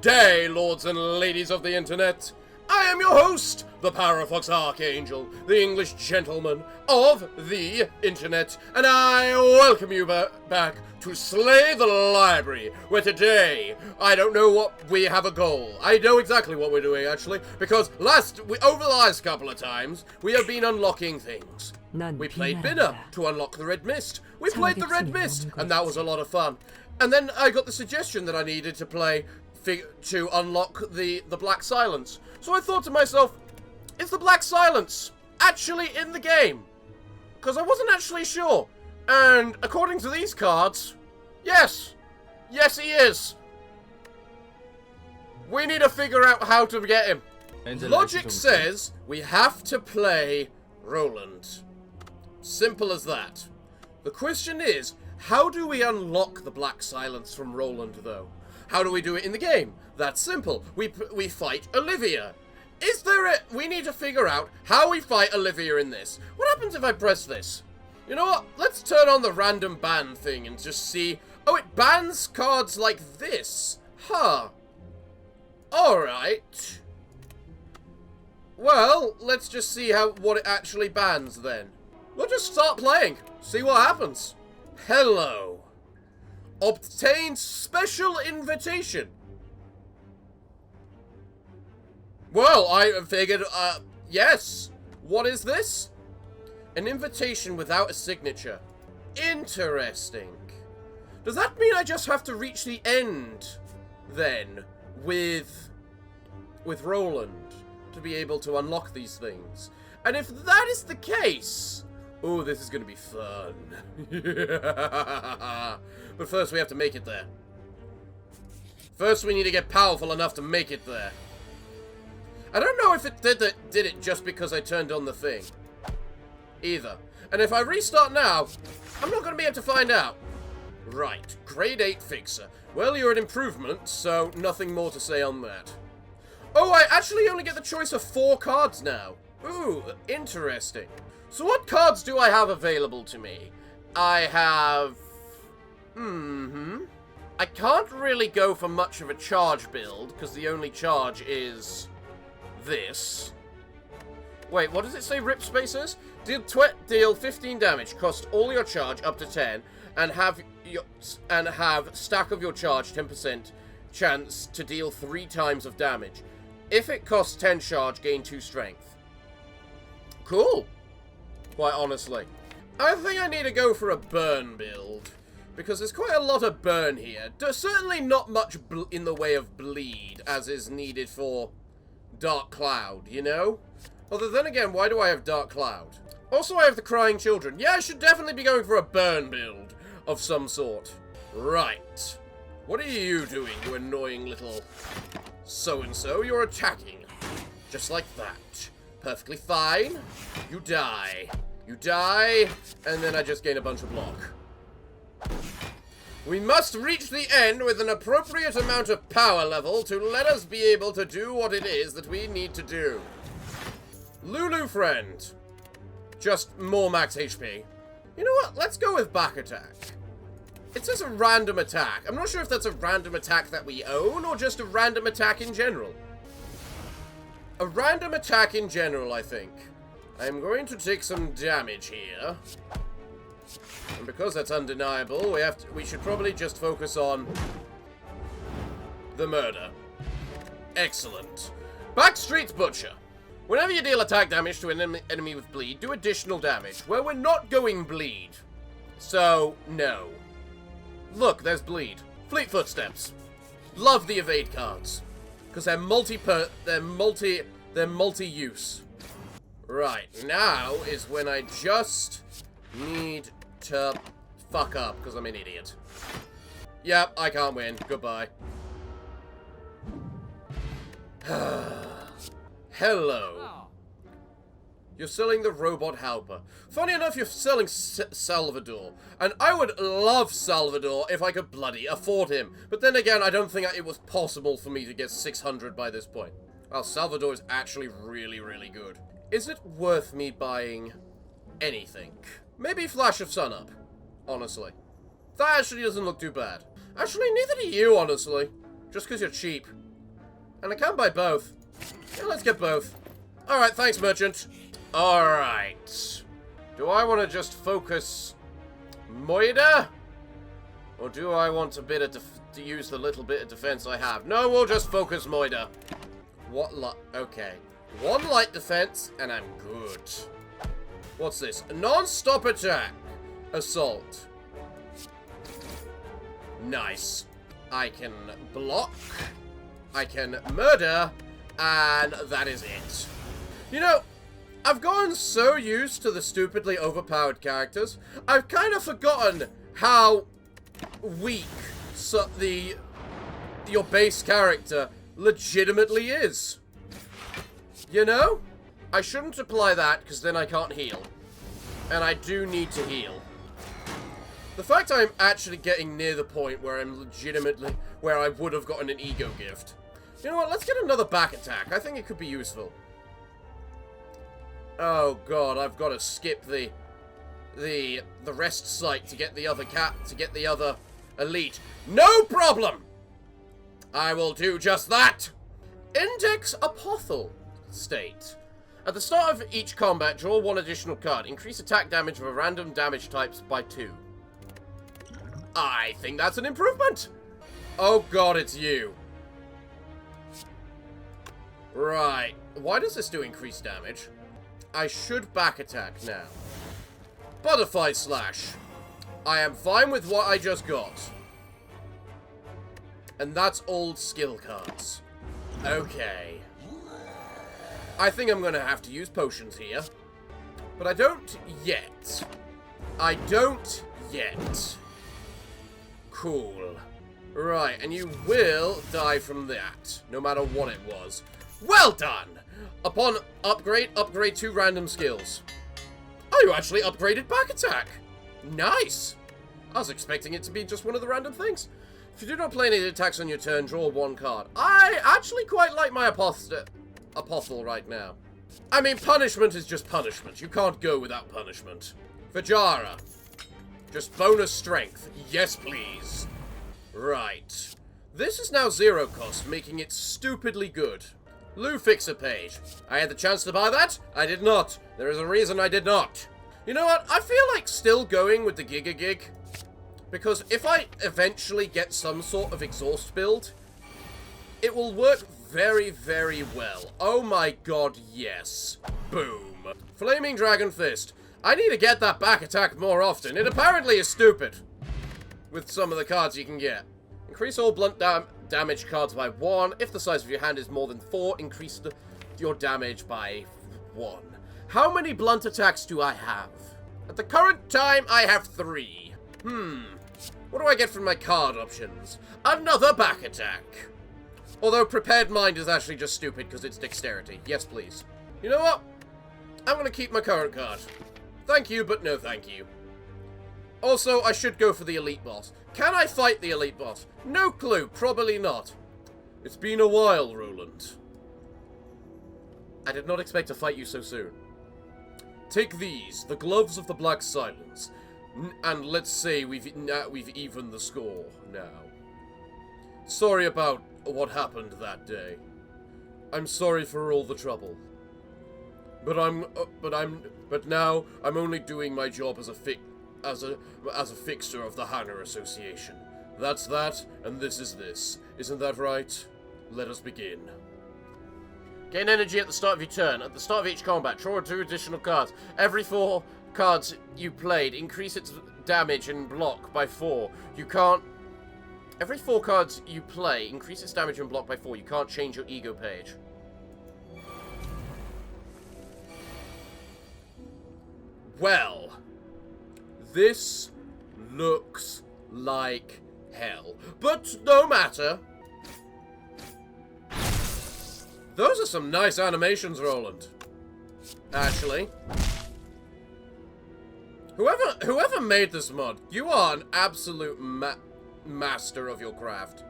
day, lords and ladies of the internet. I am your host, the Parafox Archangel, the English gentleman of the internet, and I welcome you back to Slay the Library, where today, I don't know what, we have a goal. I know exactly what we're doing, actually, because over the last couple of times, we have been unlocking things. We played Binner to unlock the Red Mist. We played the Red Mist, and that was a lot of fun. And then I got the suggestion that I needed to play to unlock the Black Silence. So I thought to myself, is the Black Silence actually in the game? Because I wasn't actually sure. And according to these cards, yes. Yes, he is. We need to figure out how to get him. Logic says we have to play Roland. Simple as that. The question is, how do we unlock the Black Silence from Roland, though? How do we do it in the game? That's simple. We fight Olivia. We need to figure out how we fight Olivia in this. What happens if I press this? You know what? Let's turn on the random ban thing and just see. Oh, it bans cards like this. Huh. Alright. Well, let's just see what it actually bans then. We'll just start playing. See what happens. Hello. Obtain special invitation. Well, I figured, yes. What is this? An invitation without a signature. Interesting. Does that mean I just have to reach the end, then, with Roland, to be able to unlock these things? And if that is the case, oh, this is going to be fun. But first, we have to make it there. First, we need to get powerful enough to make it there. I don't know if it did it just because I turned on the thing. Either. And if I restart now, I'm not going to be able to find out. Right. Grade 8 Fixer. Well, you're an improvement, so nothing more to say on that. Oh, I actually only get the choice of 4 cards now. Ooh, interesting. So what cards do I have available to me? I have... I can't really go for much of a charge build, because the only charge is this. Wait, what does it say rip spaces? Deal 15 damage, cost all your charge up to 10, and have stack of your charge 10% chance to deal 3 times of damage. If it costs 10 charge, gain 2 strength. Cool. Quite honestly. I think I need to go for a burn build, because there's quite a lot of burn here. There's certainly not much in the way of bleed, as is needed for Dark Cloud, you know? Although then again, why do I have Dark Cloud? Also, I have the Crying Children. Yeah, I should definitely be going for a burn build of some sort. Right. What are you doing, you annoying little so-and-so? You're attacking. Just like that. Perfectly fine. You die. You die, and then I just gain a bunch of block. We must reach the end with an appropriate amount of power level to let us be able to do what it is that we need to do. Lulu friend. Just more max HP. You know what? Let's go with back attack. It says a random attack. I'm not sure if that's a random attack that we own or just a random attack in general. A random attack in general, I think. I'm going to take some damage here. And because that's undeniable, we should probably just focus on the murder. Excellent. Backstreet Butcher. Whenever you deal attack damage to an enemy with bleed, do additional damage. Well, we're not going bleed. So, no. Look, there's bleed. Fleet Footsteps. Love the evade cards. Because they're multi-use. Right, now is when I just need to fuck up, because I'm an idiot. Yep, I can't win. Goodbye. Hello. You're selling the robot helper. Funny enough, you're selling Salvador. And I would love Salvador if I could bloody afford him. But then again, I don't think it was possible for me to get 600 by this point. Well, Salvador is actually really, really good. Is it worth me buying anything? Maybe Flash of Sunup, honestly. That actually doesn't look too bad. Actually, neither do you, honestly. Just because you're cheap. And I can buy both. Yeah, let's get both. Alright, thanks, merchant. Alright. Do I want to just focus Moida? Or do I want a bit of to use the little bit of defense I have? No, we'll just focus Moida. What okay. 1 light defense, and I'm good. What's this? A non-stop attack. Assault. Nice. I can block. I can murder. And that is it. You know, I've gotten so used to the stupidly overpowered characters, I've kind of forgotten how weak your base character legitimately is. You know? I shouldn't apply that, because then I can't heal. And I do need to heal. The fact I'm actually getting near the point where I'm legitimately... where I would have gotten an ego gift. You know what? Let's get another back attack. I think it could be useful. Oh god, I've got to skip the rest site to get the other elite. No problem! I will do just that! Index Apothel State. At the start of each combat, draw 1 additional card. Increase attack damage of a random damage types by 2. I think that's an improvement! Oh god, it's you. Right. Why does this do increased damage? I should back attack now. Butterfly Slash. I am fine with what I just got. And that's all skill cards. Okay. I think I'm going to have to use potions here. But I don't yet. I don't yet. Cool. Right, and you will die from that, no matter what it was. Well done! Upon upgrade 2 random skills. Oh, you actually upgraded back attack. Nice! I was expecting it to be just one of the random things. If you do not play any attacks on your turn, draw 1 card. I actually quite like my Apothel right now. I mean, punishment is just punishment. You can't go without punishment. Vajara. Just bonus strength. Yes, please. Right. This is now 0 cost, making it stupidly good. Lou Fixer page. I had the chance to buy that. I did not. There is a reason I did not. You know what? I feel like still going with the Giga Gig. Because if I eventually get some sort of exhaust build, it will work very, very well. Oh my god, yes. Boom. Flaming Dragon Fist. I need to get that back attack more often. It apparently is stupid. With some of the cards you can get. Increase all blunt damage cards by 1. If the size of your hand is more than 4, increase your damage by 1. How many blunt attacks do I have? At the current time, I have 3. What do I get from my card options? Another back attack. Although Prepared Mind is actually just stupid because it's dexterity. Yes, please. You know what? I'm going to keep my current card. Thank you, but no thank you. Also, I should go for the elite boss. Can I fight the elite boss? No clue. Probably not. It's been a while, Roland. I did not expect to fight you so soon. Take these, the gloves of the Black Silence, and let's say we've evened the score now. Sorry about what happened that day. I'm sorry for all the trouble. But now I'm only doing my job as a fixer of the Hanner Association. That's that, and this is this. Isn't that right? Let us begin. Gain energy at the start of your turn. At the start of each combat, draw 2 additional cards. Every 4 cards you played, increase its damage and block by 4. You can't... Every 4 cards you play, increase its damage and block by 4. You can't change your ego page. Well, this looks like hell. But no matter. Those are some nice animations, Roland. Actually. Whoever made this mod, you are an absolute master of your craft.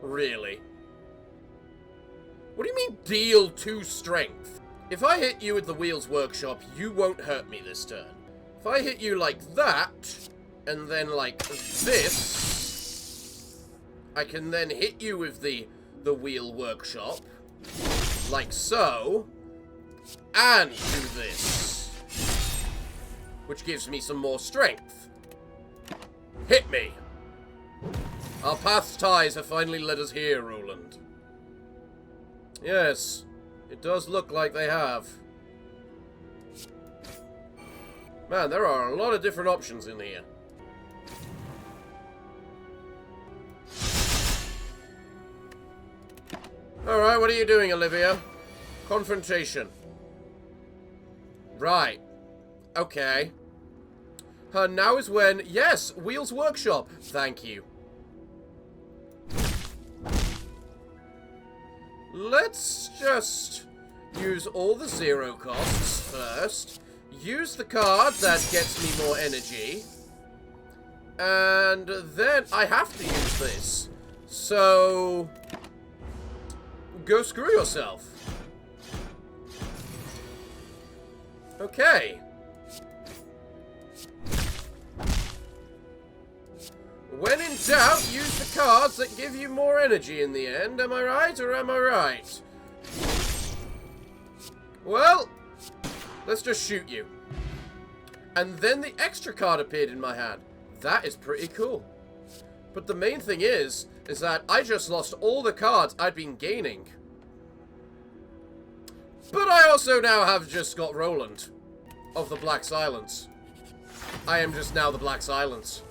Really. What do you mean, deal 2 strength? If I hit you with the Wheels Workshop, you won't hurt me this turn. If I hit you like that, and then like this, I can then hit you with the the wheel workshop, like so, and do this, which gives me some more strength. Hit me! Our path's ties have finally led us here, Roland. Yes, it does look like they have. Man, there are a lot of different options in here. Alright, what are you doing, Olivia? Confrontation. Right. Okay. Now is when... Yes! Wheels Workshop! Thank you. Let's just use all the zero costs first. Use the card that gets me more energy. And then I have to use this. So... go screw yourself. Okay. When in doubt, use the cards that give you more energy in the end. Am I right or am I right? Well, let's just shoot you. And then the extra card appeared in my hand. That is pretty cool. But the main thing is that I just lost all the cards I'd been gaining. But I also now have just got Roland of the Black Silence. I am just now the Black Silence.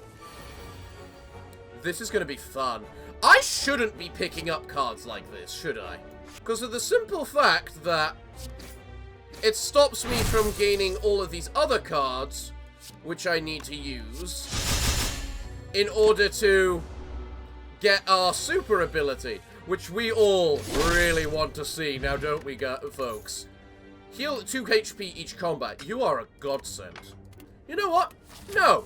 This is going to be fun. I shouldn't be picking up cards like this, should I? Because of the simple fact that it stops me from gaining all of these other cards, which I need to use in order to get our super ability, which we all really want to see now, don't we, folks? Heal 2 HP each combat. You are a godsend. You know what? No.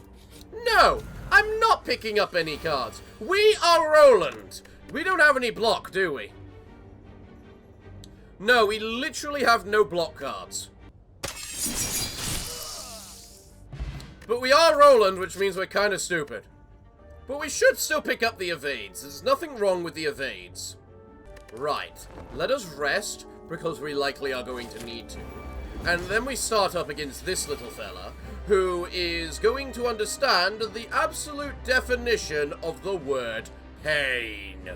No! I'm not picking up any cards. We are Roland. We don't have any block, do we? No, we literally have no block cards. But we are Roland, which means we're kind of stupid. But we should still pick up the evades. There's nothing wrong with the evades. Right. Let us rest, because we likely are going to need to. And then we start up against this little fella, who is going to understand the absolute definition of the word pain.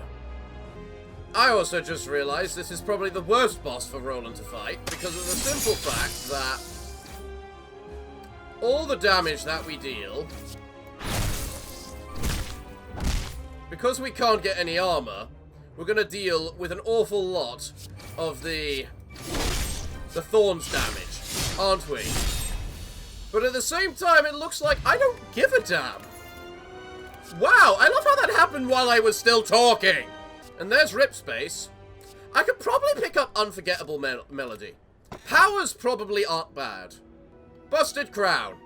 I also just realized this is probably the worst boss for Roland to fight, because of the simple fact that all the damage that we deal, because we can't get any armor, we're going to deal with an awful lot of the thorns damage, aren't we? But at the same time, it looks like I don't give a damn. Wow, I love how that happened while I was still talking. And there's Rip Space. I could probably pick up Unforgettable Melody. Powers probably aren't bad. Busted Crown.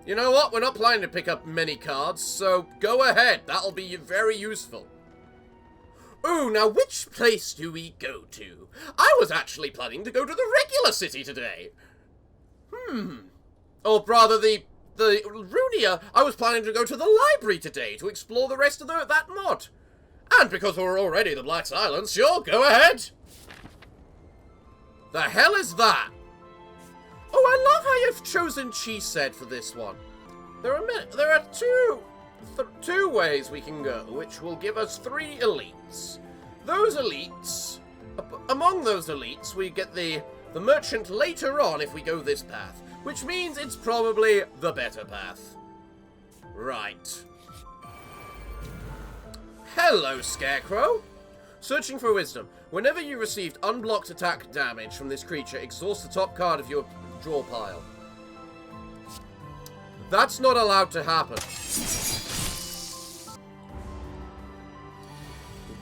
You know what? We're not planning to pick up many cards, so go ahead. That'll be very useful. Ooh, now which place do we go to? I was actually planning to go to the regular city today. Or rather, the Runia, I was planning to go to the library today to explore the rest of that mod. And because we're already the Black Silence, sure, go ahead. The hell is that? Oh, I love how you've chosen Cheesehead for this one. There are two ways we can go, which will give us 3 elites. Those elites, among those elites, we get the merchant later on if we go this path. Which means it's probably the better path. Right. Hello, Scarecrow. Searching for wisdom. Whenever you received unblocked attack damage from this creature, exhaust the top card of your draw pile. That's not allowed to happen.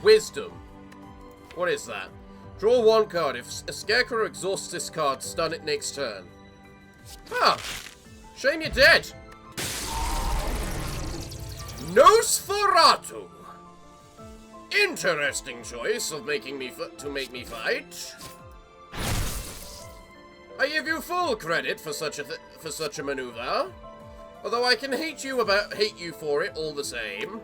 Wisdom. What is that? Draw 1 card. If a Scarecrow exhausts this card, stun it next turn. Ah, shame you're dead. Nosferatu. Interesting choice of make me fight. I give you full credit for such a maneuver, although I can hate you for it all the same.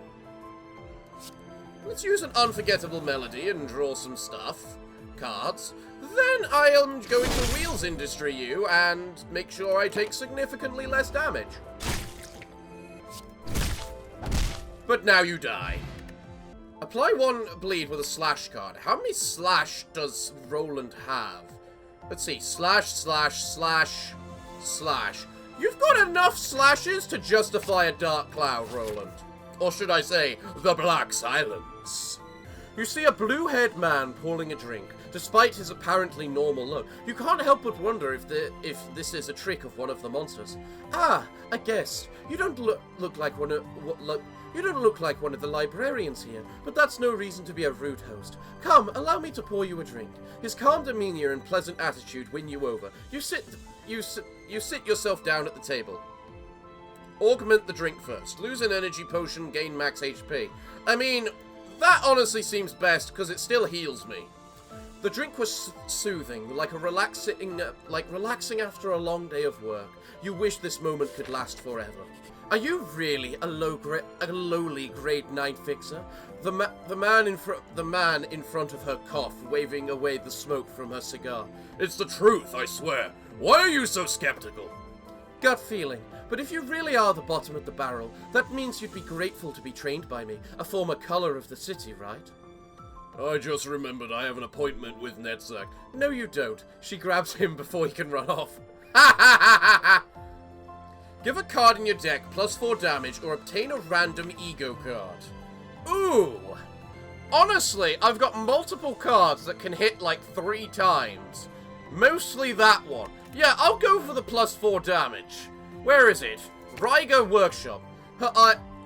Let's use an unforgettable melody and draw some stuff. Cards. Then I am going to wheels industry you and make sure I take significantly less damage. But now you die. Apply 1 bleed with a slash card. How many slash does Roland have? Let's see. Slash, slash, slash, slash. You've got enough slashes to justify a dark cloud, Roland. Or should I say, the Black Silence. You see a blue-haired man pouring a drink. Despite his apparently normal look, you can't help but wonder if this is a trick of one of the monsters. Ah, a guest. You don't look like one of you don't look like one of the librarians here, but that's no reason to be a rude host. Come, allow me to pour you a drink. His calm demeanor and pleasant attitude win you over. You sit yourself down at the table. Augment the drink first. Lose an energy potion, gain max HP. I mean, that honestly seems best because it still heals me. The drink was soothing, like relaxing after a long day of work. You wish this moment could last forever. Are you really a lowly grade 9 fixer? The man in front of her coughed, waving away the smoke from her cigar. It's the truth, I swear. Why are you so skeptical? Gut feeling. But if you really are the bottom of the barrel, that means you'd be grateful to be trained by me, a former color of the city, right? I just remembered I have an appointment with Netzak. No, you don't. She grabs him before he can run off. Ha ha ha ha ha! Give a card in your deck, +4 damage, or obtain a random ego card. Ooh! Honestly, I've got multiple cards that can hit like 3 times. Mostly that one. Yeah, I'll go for the +4 damage. Where is it? Ryga Workshop.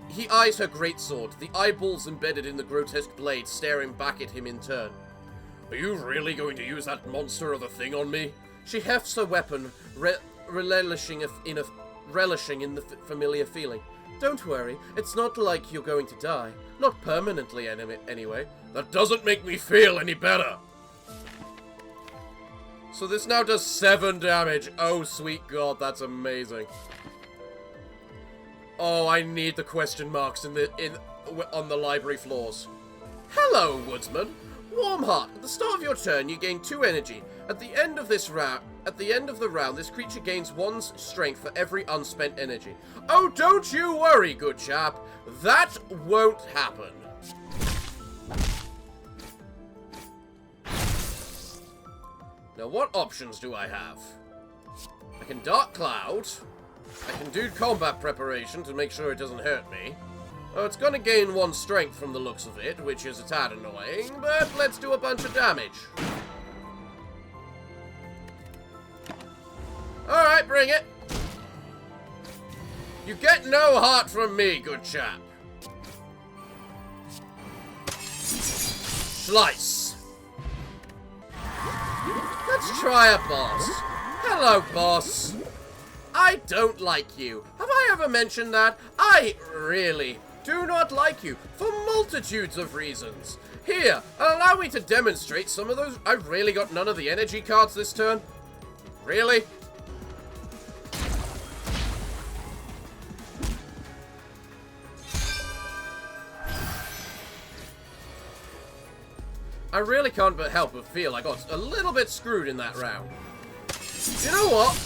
He eyes her greatsword, the eyeballs embedded in the grotesque blade staring back at him in turn. Are you really going to use that monster of a thing on me? She hefts her weapon, relishing in the familiar feeling. Don't worry, it's not like you're going to die. Not permanently, anyway. That doesn't make me feel any better. So this now does 7 damage. Oh, sweet God, that's amazing. Oh, I need the question marks on the library floors. Hello, woodsman. Warm heart. At the start of your turn, you gain 2 energy. At the end of the round, this creature gains 1 strength for every unspent energy. Oh, don't you worry, good chap. That won't happen. Now, what options do I have? I can Dark Cloud. I can do combat preparation to make sure it doesn't hurt me. Oh, it's gonna gain 1 strength from the looks of it, which is a tad annoying, but let's do a bunch of damage. Alright, bring it. You get no heart from me, good chap. Slice. Let's try a boss. Hello, boss. I don't like you. Have I ever mentioned that? I really do not like you for multitudes of reasons. Here, allow me to demonstrate some of those. I've really got none of the energy cards this turn. Really? I really can't but help but feel I got a little bit screwed in that round. You know what?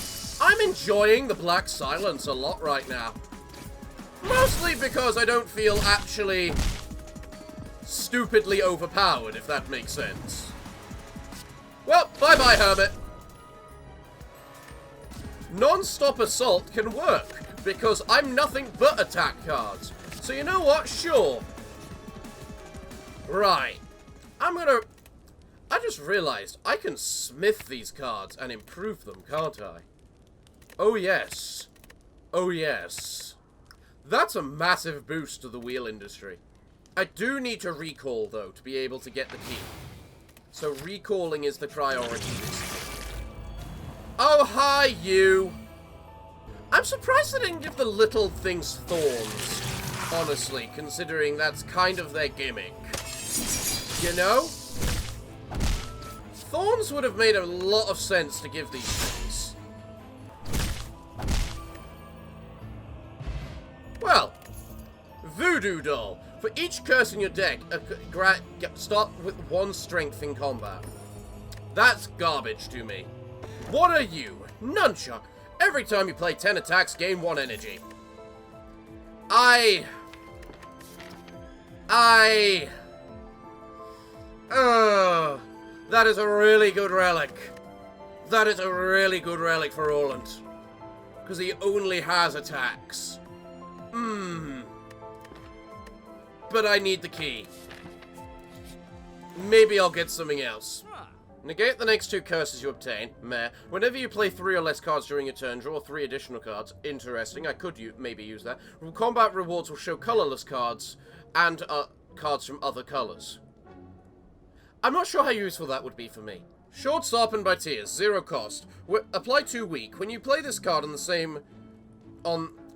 I'm enjoying the Black Silence a lot right now. Mostly because I don't feel actually stupidly overpowered, if that makes sense. Well, bye-bye, Hermit. Non-stop assault can work, because I'm nothing but attack cards. So you know what? Sure. Right. I just realized I can smith these cards and improve them, can't I? Oh yes. Oh yes. That's a massive boost to the wheel industry. I do need to recall, though, to be able to get the key. So recalling is the priority. Oh, hi, you! I'm surprised they didn't give the little things thorns, honestly, considering that's kind of their gimmick. You know? Thorns would have made a lot of sense to give these things. Well, Voodoo Doll. For each curse in your deck, start with 1 strength in combat. That's garbage to me. What are you? Nunchuck. Every time you play 10 attacks, gain 1 energy. That is a really good relic. That is a really good relic for Roland. Because he only has attacks. But I need the key. Maybe I'll get something else. Negate the next 2 curses you obtain. Meh. Whenever you play 3 or less cards during your turn, draw 3 additional cards. Interesting. I could maybe use that. Combat rewards will show colorless cards and cards from other colors. I'm not sure how useful that would be for me. Short Sharpened by Tears. 0 cost. Apply 2 weak. When you play this card on the same...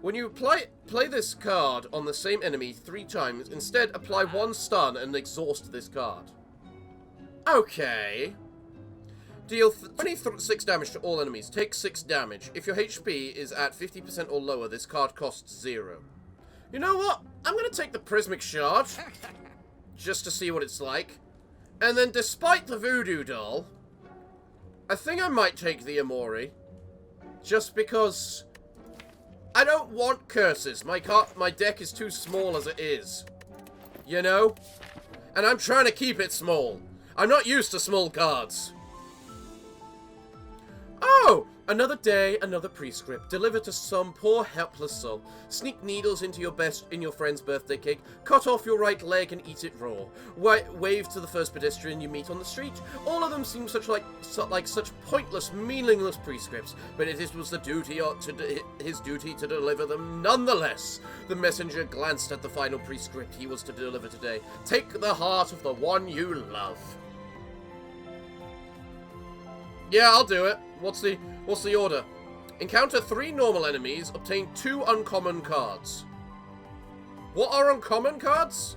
When you play this card on the same enemy 3 times, instead apply 1 stun and exhaust this card. Okay. Deal 26 damage to all enemies. Take 6 damage. If your HP is at 50% or lower, this card costs 0. You know what? I'm going to take the Prismic Shard. Just to see what it's like. And then, despite the Voodoo Doll, I think I might take the Amori. Just because... I don't want curses. My deck is too small as it is. You know? And I'm trying to keep it small. I'm not used to small cards. Oh! Another day, another prescript. Delivered to some poor, helpless soul. Sneak needles into your friend's birthday cake. Cut off your right leg and eat it raw. Wave to the first pedestrian you meet on the street. All of them seem like such pointless, meaningless prescripts. But it was his duty to deliver them nonetheless. The messenger glanced at the final prescript he was to deliver today. Take the heart of the one you love. Yeah, I'll do it. What's the order? Encounter 3 normal enemies, obtain 2 uncommon cards. What are uncommon cards?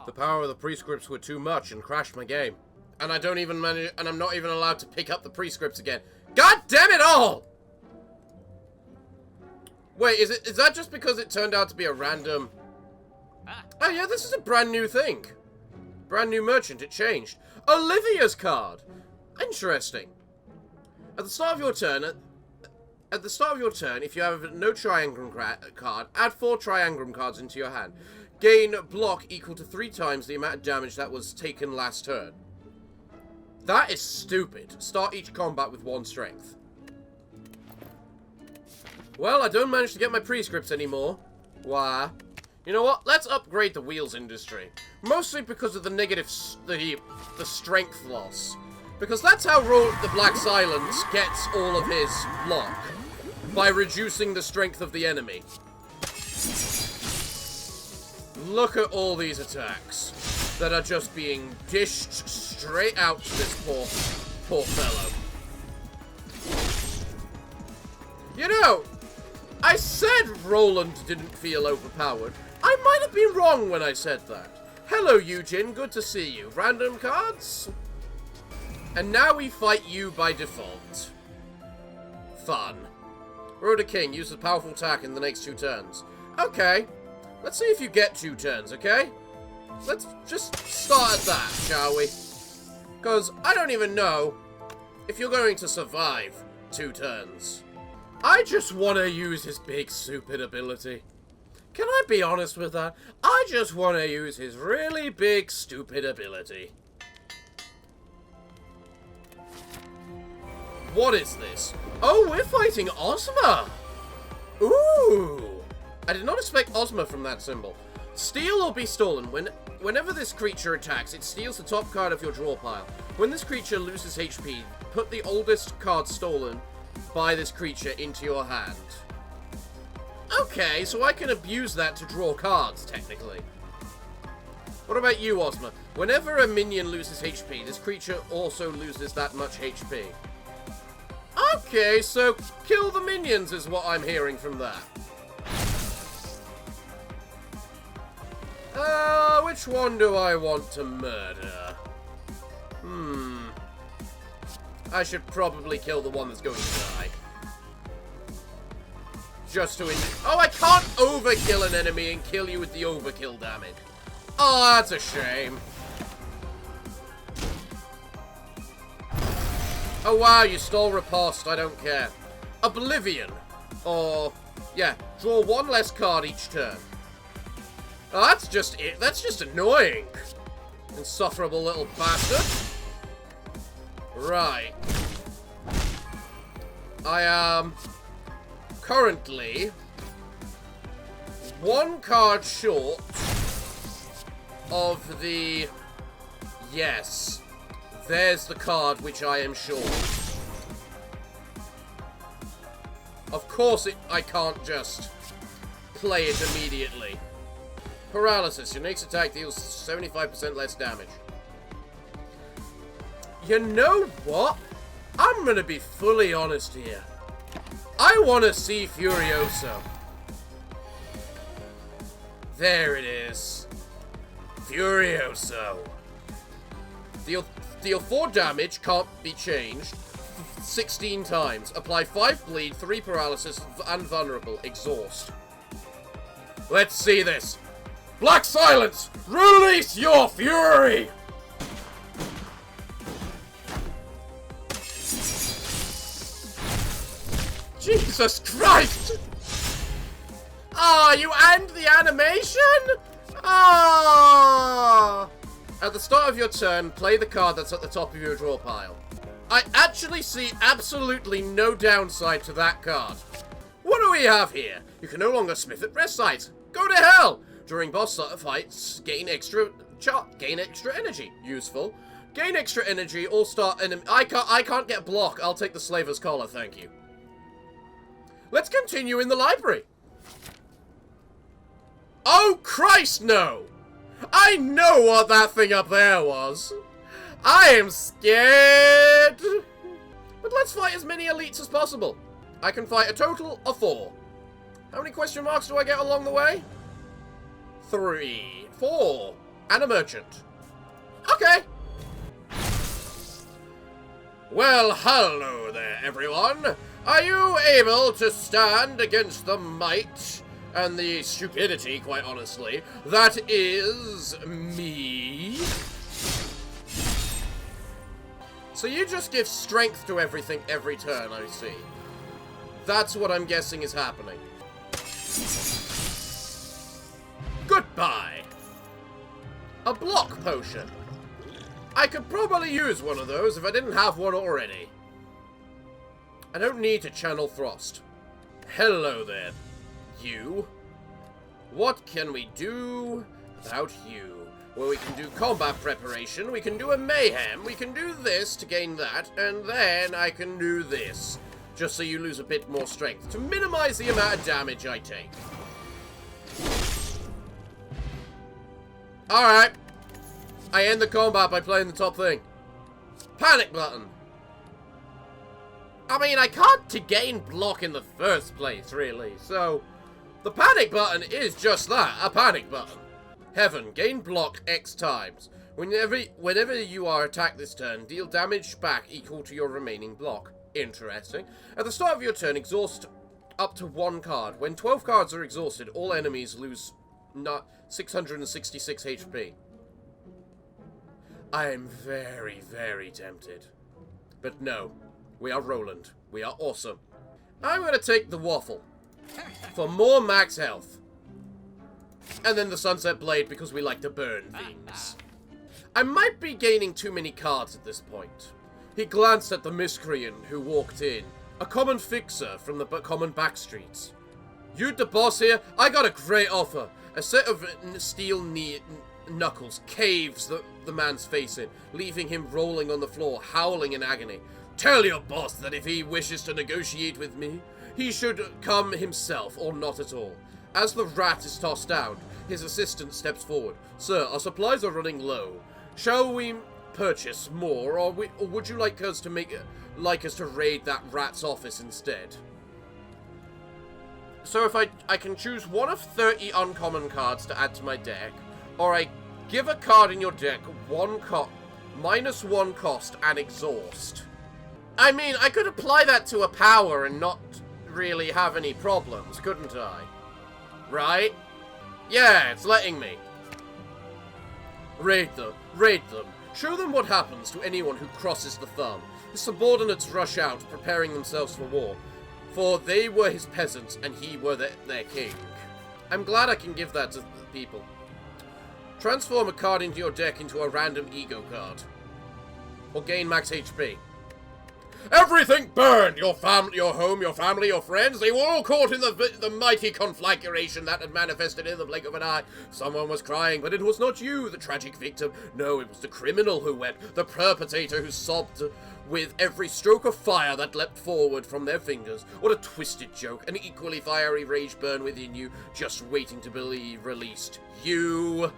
The power of the prescripts were too much and crashed my game. And I'm not even allowed to pick up the prescripts again. God damn it all! Wait, is that just because it turned out to be a random... Oh yeah, this is a brand new thing. Brand new merchant, it changed. Olivia's card! Interesting. At the start of your turn, if you have no Triangram card, add 4 Triangram cards into your hand. Gain block equal to 3 times the amount of damage that was taken last turn. That is stupid. Start each combat with 1 strength. Well, I don't manage to get my prescripts anymore. Why? You know what? Let's upgrade the wheels industry. Mostly because of the the strength loss. Because that's how the Black Silence gets all of his block. By reducing the strength of the enemy. Look at all these attacks that are just being dished straight out to this poor fellow. You know, I said Roland didn't feel overpowered. I might have been wrong when I said that. Hello, Eugene. Good to see you. Random cards? And now we fight you by default. Fun. Rhoda King uses powerful attack in the next 2 turns. Okay. Let's see if you get 2 turns, okay? Let's just start at that, shall we? Because I don't even know if you're going to survive 2 turns. I just want to use his big stupid ability. Can I be honest with that? I just want to use his really big stupid ability. What is this? Oh, we're fighting Ozma! Ooh! I did not expect Ozma from that symbol. Steal or be stolen. Whenever this creature attacks, it steals the top card of your draw pile. When this creature loses HP, put the oldest card stolen by this creature into your hand. Okay, so I can abuse that to draw cards, technically. What about you, Ozma? Whenever a minion loses HP, this creature also loses that much HP. Okay, so kill the minions is what I'm hearing from that. Which one do I want to murder? I should probably kill the one that's going to die. just to... Oh, I can't overkill an enemy and kill you with the overkill damage. Oh, that's a shame. Oh, wow, you stole riposte. I don't care. Oblivion. Or, yeah, draw one less card each turn. Oh, that's just it. That's just annoying. Insufferable little bastard. Right. I am currently one card short of the... Yes. There's the card which I am short. Of course I can't just play it immediately. Paralysis. Your next attack deals 75% less damage. You know what? I'm gonna be fully honest here. I want to see Furioso. There it is. Furioso. Deal 4 damage, can't be changed, 16 times. Apply 5 bleed, 3 paralysis, and vulnerable. Exhaust. Let's see this. Black Silence! Release your fury! Jesus Christ! Ah, you end the animation? Ah! At the start of your turn, play the card that's at the top of your draw pile. I actually see absolutely no downside to that card. What do we have here? You can no longer smith at rest sites. Go to hell! During boss fights, gain extra energy. Useful. Gain extra energy, all start enemy. I can't get block. I'll take the Slaver's Collar, thank you. Let's continue in the library. Oh, Christ, no! I know what that thing up there was. I am scared. But let's fight as many elites as possible. I can fight a total of 4. How many question marks do I get along the way? 3, 4, and a merchant. Okay. Well, hello there, everyone. Are you able to stand against the might and the stupidity, quite honestly, that is me? So you just give strength to everything every turn, I see. That's what I'm guessing is happening. Goodbye. A block potion. I could probably use one of those if I didn't have one already. I don't need to channel Frost. Hello there, you. What can we do without you? Well, we can do combat preparation, we can do a mayhem, we can do this to gain that, and then I can do this, just so you lose a bit more strength, to minimize the amount of damage I take. Alright. I end the combat by playing the top thing. Panic button. I mean, I can't to gain block in the first place, really, so the panic button is just that, a panic button. Heaven, gain block X times. Whenever you are attacked this turn, deal damage back equal to your remaining block. Interesting. At the start of your turn, exhaust up to 1 card. When 12 cards are exhausted, all enemies lose 666 HP. I am very, very tempted. But no, we are Roland. We are awesome. I'm going to take the waffle for more max health. And then the Sunset Blade because we like to burn things. I might be gaining too many cards at this point. He glanced at the miscreant who walked in. A common fixer from the common backstreets. You the boss here? I got a great offer. A set of steel knuckles caves the man's face in, leaving him rolling on the floor, howling in agony. Tell your boss that if he wishes to negotiate with me, he should come himself or not at all. As the rat is tossed down, his assistant steps forward. Sir, our supplies are running low. Shall we purchase more, or would you like us to raid that rat's office instead? So if I can choose one of 30 uncommon cards to add to my deck, or I give a card in your deck minus 1 cost and exhaust. I mean, I could apply that to a power and not really have any problems, couldn't I? Right? Yeah, it's letting me. Raid them. Raid them. Show them what happens to anyone who crosses the thumb. His subordinates rush out, preparing themselves for war. For they were his peasants, and he were their king. I'm glad I can give that to the people. Transform a card into your deck into a random ego card. Or gain max HP. Everything burned! Your family, your home, your family, your friends, they were all caught in the mighty conflagration that had manifested in the blink of an eye. Someone was crying, but it was not you, the tragic victim. No, it was the criminal who wept, the perpetrator who sobbed with every stroke of fire that leapt forward from their fingers. What a twisted joke, an equally fiery rage burned within you, just waiting to be released. You...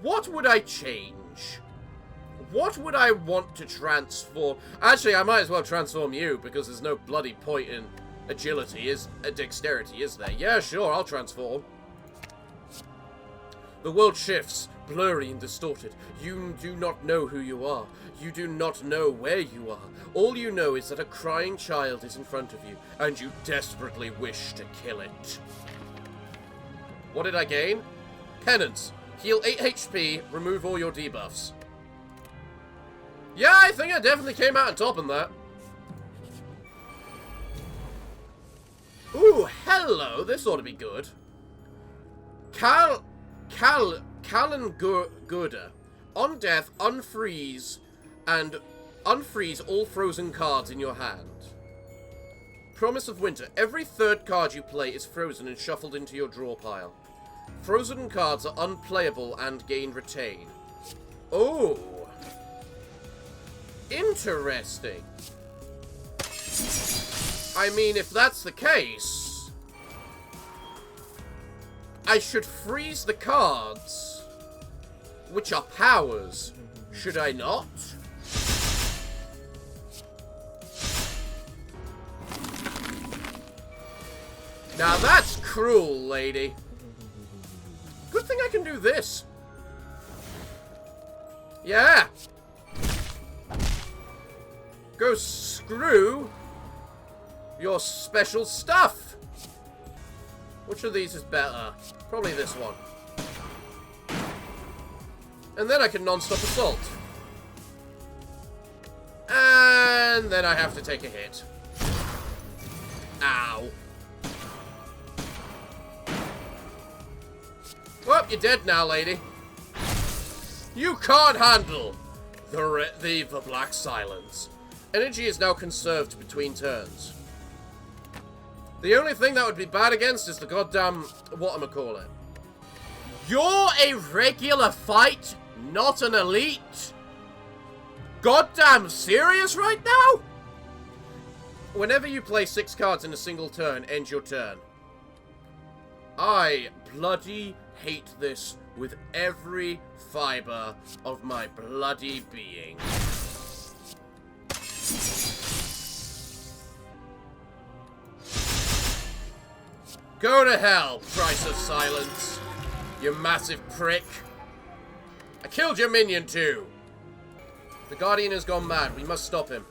What would I change? What would I want to transform? Actually, I might as well transform you, because there's no bloody point in agility, dexterity, is there? Yeah, sure, I'll transform. The world shifts, blurry and distorted. You do not know who you are. You do not know where you are. All you know is that a crying child is in front of you, and you desperately wish to kill it. What did I gain? Penance. Heal 8 HP, remove all your debuffs. Yeah, I think I definitely came out on top in that. Ooh, hello. This ought to be good. Kalangurda. On death, unfreeze all frozen cards in your hand. Promise of Winter. Every third card you play is frozen and shuffled into your draw pile. Frozen cards are unplayable and gain retain. Oh. Interesting. I mean, if that's the case, I should freeze the cards, which are powers, should I not? Now that's cruel, lady. Good thing I can do this. Yeah. Go screw your special stuff. Which of these is better? Probably this one. And then I can non-stop assault. And then I have to take a hit. Ow. Well, you're dead now, lady. You can't handle the black silence. Energy is now conserved between turns. The only thing that would be bad against is the goddamn whatchamacallit. You're a regular fight, not an elite? Goddamn serious right now? Whenever you play 6 cards in a single turn, end your turn. I bloody hate this with every fiber of my bloody being. Go to hell, Price of Silence, you massive prick. I killed your minion too. The Guardian has gone mad. We must stop him.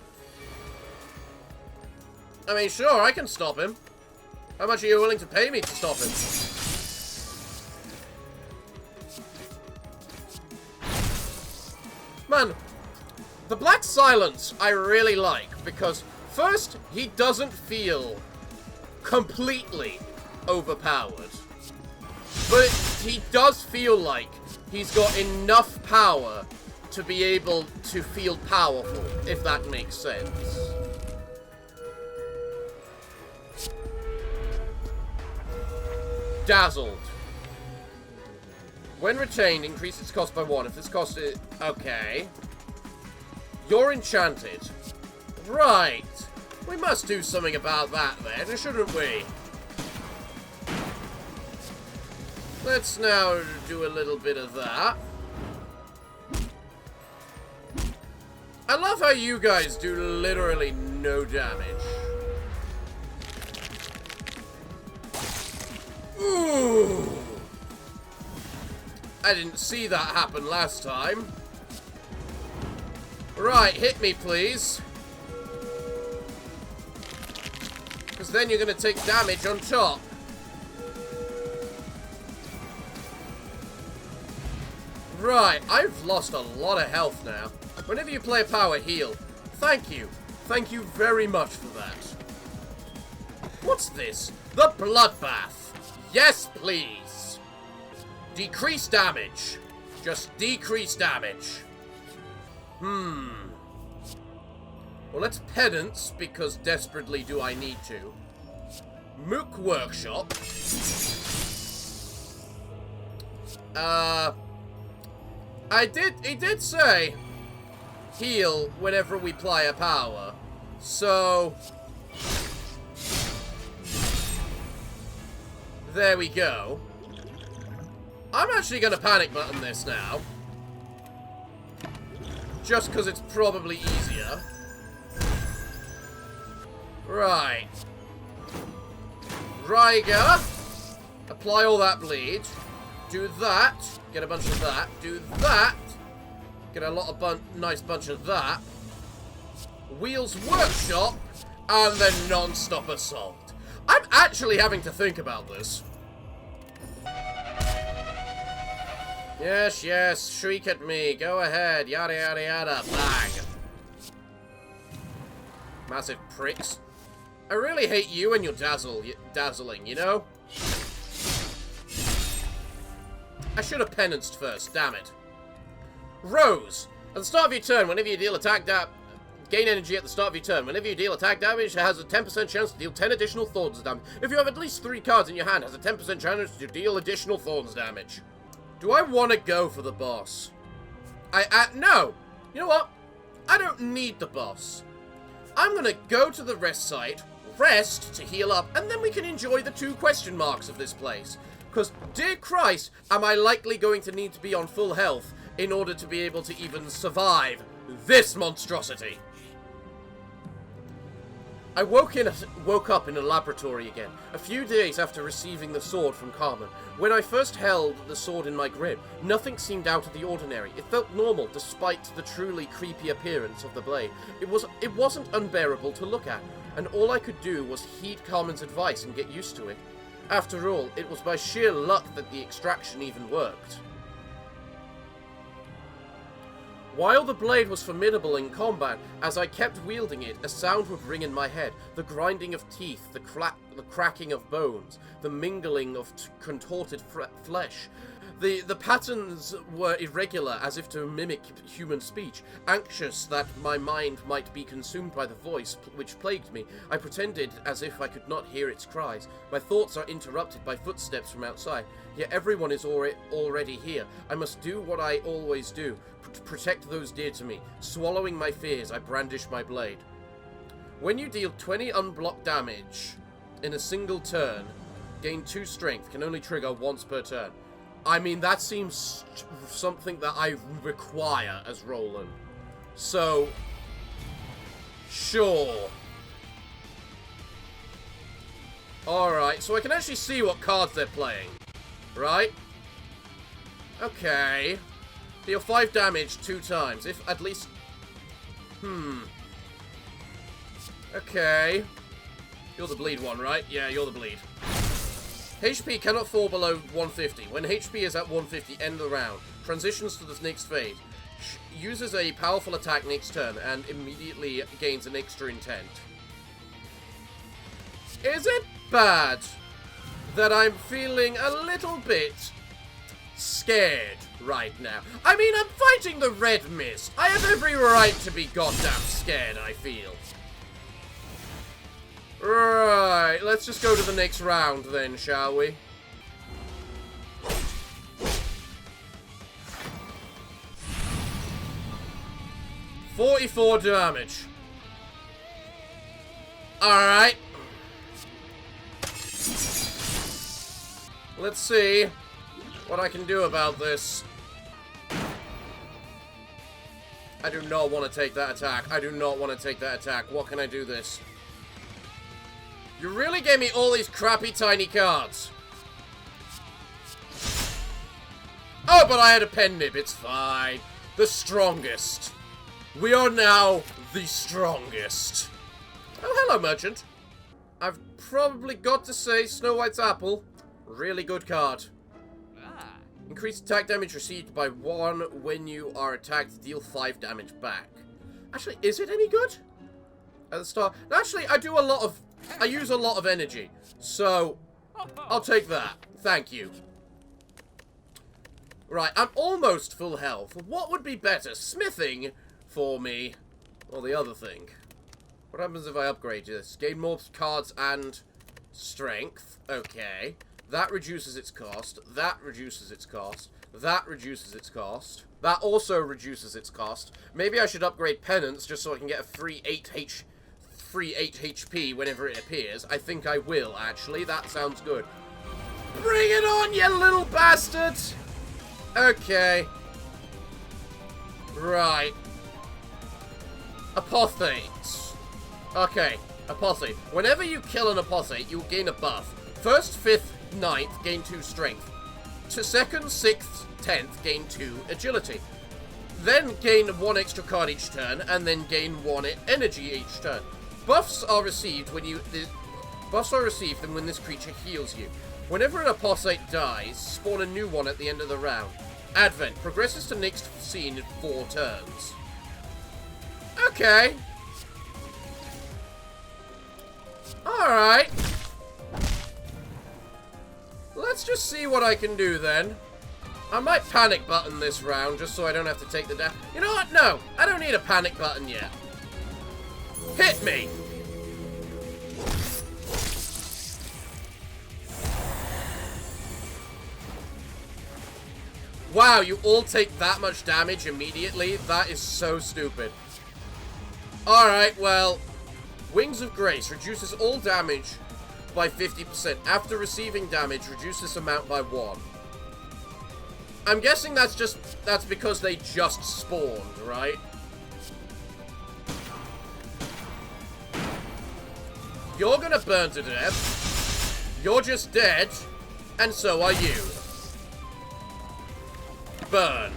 I mean, sure, I can stop him. How much are you willing to pay me to stop him? Man, the Black Silence I really like, because first, he doesn't feel completely overpowered. But he does feel like he's got enough power to be able to feel powerful, if that makes sense. Dazzled. When retained, increase its cost by 1. If this cost is... Okay. You're enchanted. Right. We must do something about that then, shouldn't we? Let's now do a little bit of that. I love how you guys do literally no damage. Ooh. I didn't see that happen last time. Right, hit me, please. Because then you're going to take damage on top. Right, I've lost a lot of health now. Whenever you play a power, heal. Thank you. Thank you very much for that. What's this? The bloodbath. Yes, please. Decrease damage. Just decrease damage. Well, let's penance, because desperately do I need to. Mook Workshop. He did say heal whenever we apply a power. So there we go. I'm actually going to panic button this now. Just because it's probably easier. Right. Ryger. Apply all that bleed. Do that. Get a bunch of that. Do that. Get a lot of nice bunch of that. Wheels Workshop. And then non-stop assault. I'm actually having to think about this. Yes, yes, shriek at me. Go ahead. Yada, yada, yada. Bang. Massive pricks. I really hate you and your dazzling, you know? I should have penanced first, damn it. Rose. At the start of your turn, whenever you deal attack gain energy at the start of your turn. Whenever you deal attack damage, it has a 10% chance to deal 10 additional thorns damage. If you have at least 3 cards in your hand, it has a 10% chance to deal additional thorns damage. Do I want to go for the boss? No. You know what? I don't need the boss. I'm going to go to the rest site, rest to heal up, and then we can enjoy the 2 question marks of this place. Because, dear Christ, am I likely going to need to be on full health in order to be able to even survive this monstrosity? I woke up in a laboratory again, a few days after receiving the sword from Carmen. When I first held the sword in my grip, nothing seemed out of the ordinary. It felt normal, despite the truly creepy appearance of the blade. It wasn't unbearable to look at, and all I could do was heed Carmen's advice and get used to it. After all, it was by sheer luck that the extraction even worked. While the blade was formidable in combat, as I kept wielding it, a sound would ring in my head. The grinding of teeth, the cracking of bones, the mingling of contorted flesh. The patterns were irregular, as if to mimic human speech. Anxious that my mind might be consumed by the voice which plagued me, I pretended as if I could not hear its cries. My thoughts are interrupted by footsteps from outside. Yet everyone is already here. I must do what I always do. Protect those dear to me. Swallowing my fears, I brandish my blade. When you deal 20 unblocked damage in a single turn, gain 2 strength, can only trigger once per turn. I mean, that seems something that I require as Roland. So, sure. Alright, so I can actually see what cards they're playing. Right? Okay. Deal 5 damage 2 times. If at least... Okay. You're the bleed one, right? Yeah, you're the bleed. HP cannot fall below 150. When HP is at 150, end the round. Transitions to the next phase. Uses a powerful attack next turn and immediately gains an extra intent. Is it bad that I'm feeling a little bit scared right now? I mean, I'm fighting the Red Mist. I have every right to be goddamn scared, I feel. Right, let's just go to the next round then, shall we? $44 damage. Alright. Let's see what I can do about this. I do not want to take that attack. I do not want to take that attack. What can I do this? You really gave me all these crappy tiny cards. Oh, but I had a pen nib. It's fine. The strongest. We are now the strongest. Oh, hello, merchant. I've probably got to say Snow White's Apple. Really good card. Increase attack damage received by 1 when you are attacked. Deal 5 damage back. Actually, is it any good? At the start. Actually, I use a lot of energy. So, I'll take that. Thank you. Right, I'm almost full health. What would be better? Smithing for me, or the other thing? What happens if I upgrade this? Gain more cards and strength. Okay. That reduces its cost. That reduces its cost. That reduces its cost. That also reduces its cost. Maybe I should upgrade Penance just so I can get a free 8 HP whenever it appears. I think I will, actually. That sounds good. Bring it on, you little bastard! Okay. Right. Apothetes. Okay, Apothete. Whenever you kill an Apothete, you gain a buff. 1st, 5th, 9th, gain 2 strength. To 2nd, 6th, 10th, gain 2 agility. Then gain 1 extra card each turn, and then gain 1 energy each turn. Buffs are received when this creature heals you. Whenever an Apostate dies, spawn a new one at the end of the round. Advent progresses to next scene in 4 turns. Okay. Alright. Let's just see what I can do then. I might panic button this round just so I don't have to take the damage. You know what? No, I don't need a panic button yet. Hit me! Wow, you all take that much damage immediately? That is so stupid. Alright, well, Wings of Grace reduces all damage by 50%. After receiving damage, reduce this amount by 1. I'm guessing that's because they just spawned, right? You're gonna burn to death. You're just dead. And so are you. Burn.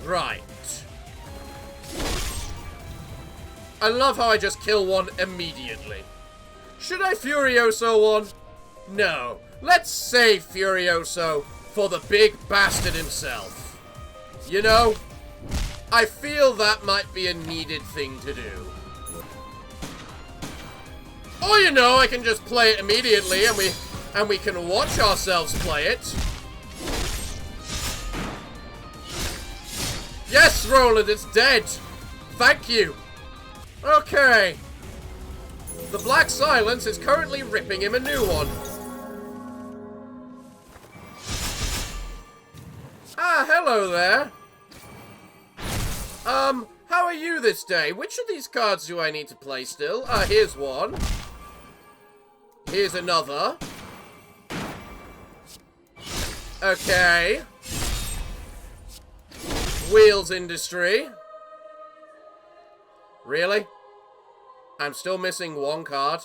Right. I love how I just kill one immediately. Should I Furioso one? No. Let's save Furioso for the big bastard himself. You know, I feel that might be a needed thing to do. Or, you know, I can just play it immediately and we can watch ourselves play it. Yes, Roland, it's dead. Thank you. Okay. The Black Silence is currently ripping him a new one. Ah, hello there. How are you this day? Which of these cards do I need to play still? Here's one. Here's another. Okay. Wheels Industry. Really? I'm still missing one card.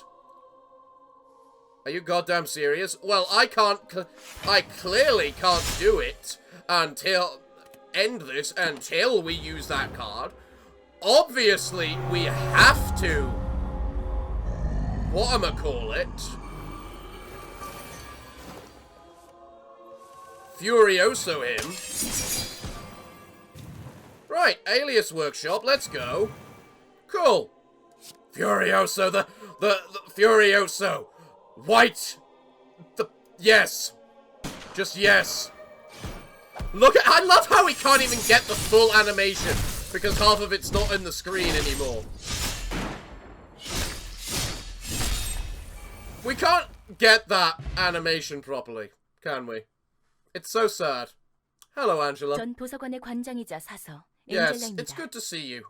Are you goddamn serious? Well, I clearly can't do it end this until we use that card. Obviously, we have to. Whatchamacallit? Furioso him. Right, Alias Workshop, let's go. Cool. Furioso, the Furioso. White. Yes. Just yes. Look at, I love how we can't even get the full animation because half of it's not in the screen anymore. We can't get that animation properly, can we? It's so sad. Hello, Angela. Yes, it's good to see you.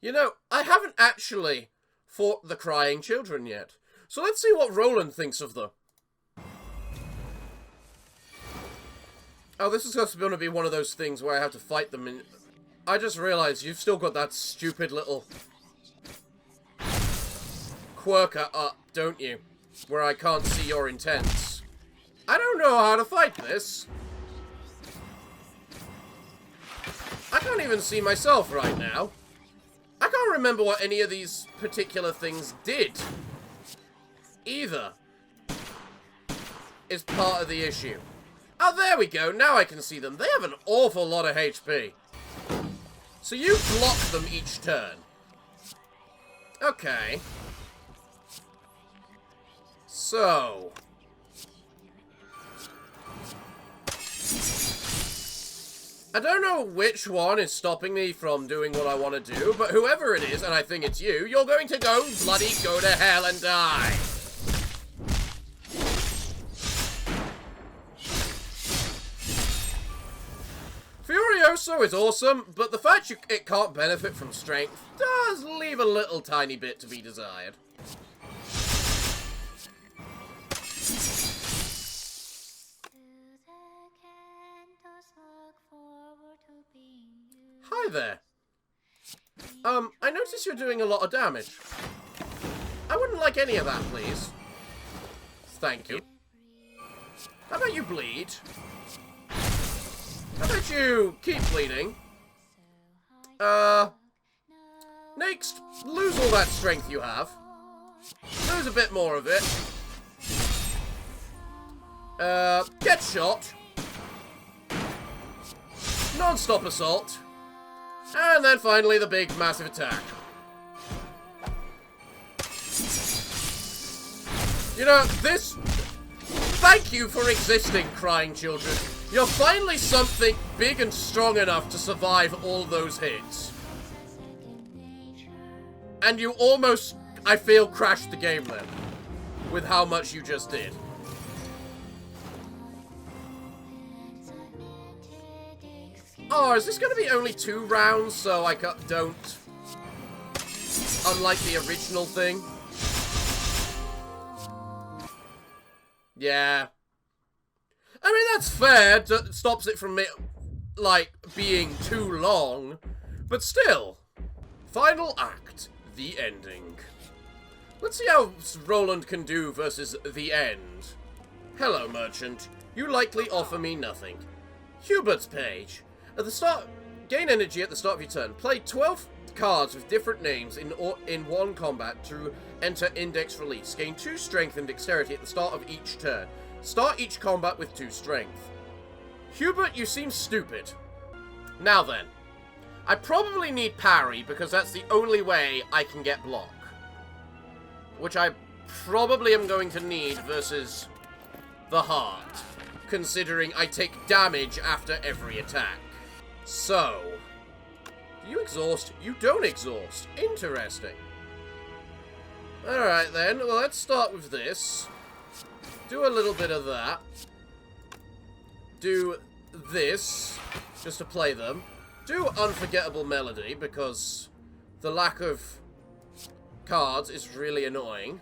You know, I haven't actually fought the crying children yet. So let's see what Roland thinks of them. Oh, this is going to be one of those things where I have to fight them in... I just realized you've still got that stupid little... quirker up, don't you? Where I can't see your intents. I don't know how to fight this. I can't even see myself right now. I can't remember what any of these particular things did. either is part of the issue. Oh, there we go. Now I can see them. They have an awful lot of HP. So you block them each turn. Okay. So... I don't know which one is stopping me from doing what I want to do, but whoever it is, and I think it's you, you're going to go to hell and die. Furioso is awesome, but the fact it can't benefit from strength does leave a little tiny bit to be desired. Hi there. I notice you're doing a lot of damage. I wouldn't like any of that, please. Thank you. How about you bleed? How about you keep bleeding? Next, lose all that strength you have. Lose a bit more of it. Get shot. Non-stop assault. And then finally the big massive attack. You know, this... Thank you for existing, crying children. You're finally something big and strong enough to survive all those hits. And you almost, I feel, crashed the game then. With how much you just did. Oh, is this going to be only 2 rounds so I don't... Unlike the original thing? Yeah. I mean, that's fair. It stops it from, like, being too long. But still. Final act. The ending. Let's see how Roland can do versus the end. Hello, merchant. You likely offer me nothing. Hubert's page. At the start, gain energy at the start of your turn. Play 12 cards with different names in one combat to enter index release. Gain 2 strength and dexterity at the start of each turn. Start each combat with 2 strength. Hubert, you seem stupid. Now then, I probably need parry because that's the only way I can get block. Which I probably am going to need versus the heart, considering I take damage after every attack. So, do you exhaust? You don't exhaust. Interesting. Alright then, well let's start with this. Do a little bit of that. Do this, just to play them. Do Unforgettable Melody, because the lack of cards is really annoying.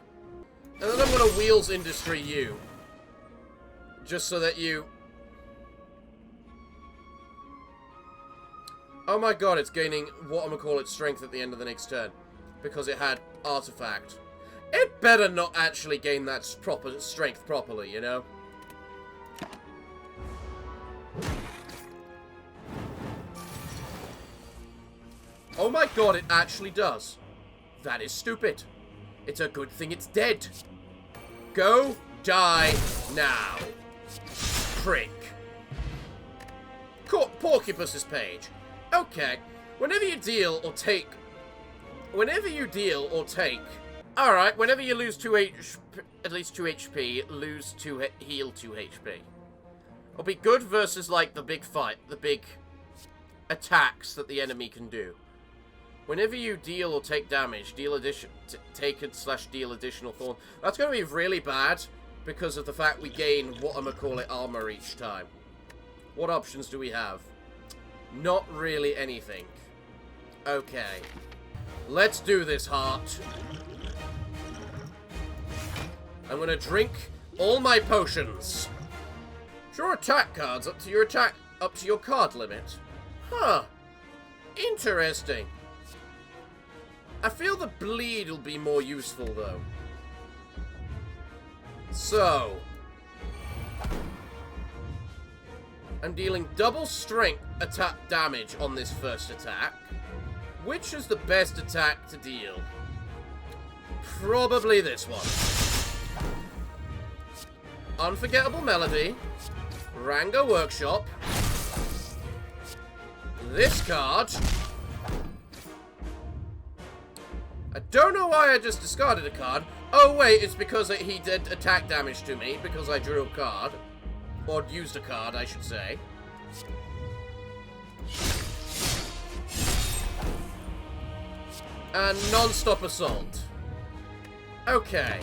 And then I'm going to Wheels Industry you. Just so that you... Oh my god, it's gaining whatchamacallit strength at the end of the next turn. Because it had Artifact. It better not actually gain that strength properly, you know? Oh my god, it actually does. That is stupid. It's a good thing it's dead. Go die now. Prick. Porcupus's page. Okay. Whenever you deal or take... Alright, whenever you lose 2 HP, at least 2 HP, lose 2... heal 2 HP. It'll be good versus, like, the big fight. The big attacks that the enemy can do. Whenever you deal or take damage, deal additional thorn. That's going to be really bad because of the fact we gain whatchamacallit armor each time. What options do we have? Not really anything. Okay. Let's do this, heart. I'm going to drink all my potions. Draw attack cards up to your card limit. Huh. Interesting. I feel the bleed will be more useful, though. So, I'm dealing double strength attack damage on this first attack. Which is the best attack to deal? Probably this one. Unforgettable Melody, Ranga Workshop, this card. I don't know why I just discarded a card. Oh wait, it's because he did attack damage to me because I drew a card. Or used a card, I should say. And non-stop assault. Okay.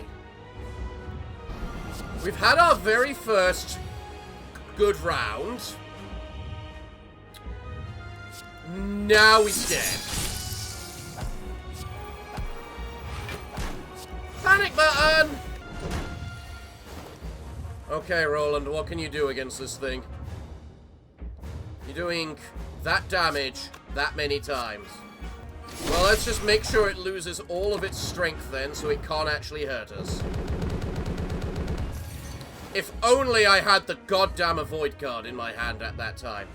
We've had our very first good round. Now we scared. Panic button! Okay, Roland, what can you do against this thing? You're doing that damage that many times. Well, let's just make sure it loses all of its strength then, so it can't actually hurt us. If only I had the goddamn avoid card in my hand at that time.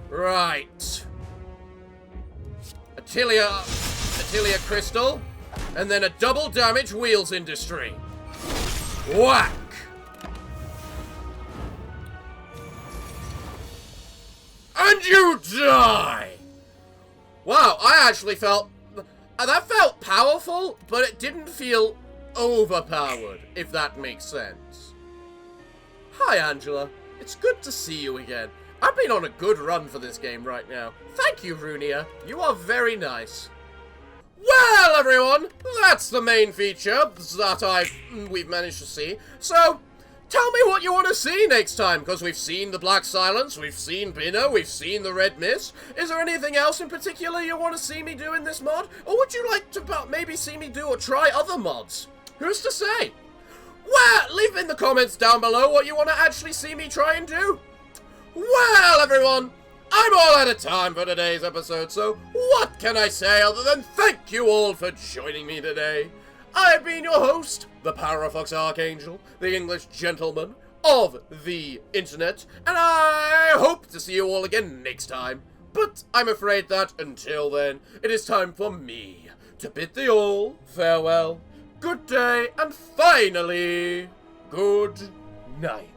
Right. Attilia Crystal, and then a double damage Wheels Industry. Whack! And you die! Wow, I actually felt... that felt powerful, but it didn't feel overpowered, if that makes sense. Hi, Angela. It's good to see you again. I've been on a good run for this game right now. Thank you, Runia. You are very nice. Well, everyone, that's the main feature that we've managed to see. So, tell me what you want to see next time, because we've seen the Black Silence, we've seen Binner, we've seen the Red Mist. Is there anything else in particular you want to see me do in this mod? Or would you like to maybe see me do or try other mods? Who's to say? Well, leave in the comments down below what you want to actually see me try and do. Well, everyone, I'm all out of time for today's episode, so what can I say other than thank you all for joining me today. I've been your host, the Parafox Archangel, the English gentleman of the internet, and I hope to see you all again next time. But I'm afraid that, until then, it is time for me to bid thee all farewell, good day, and finally, good night.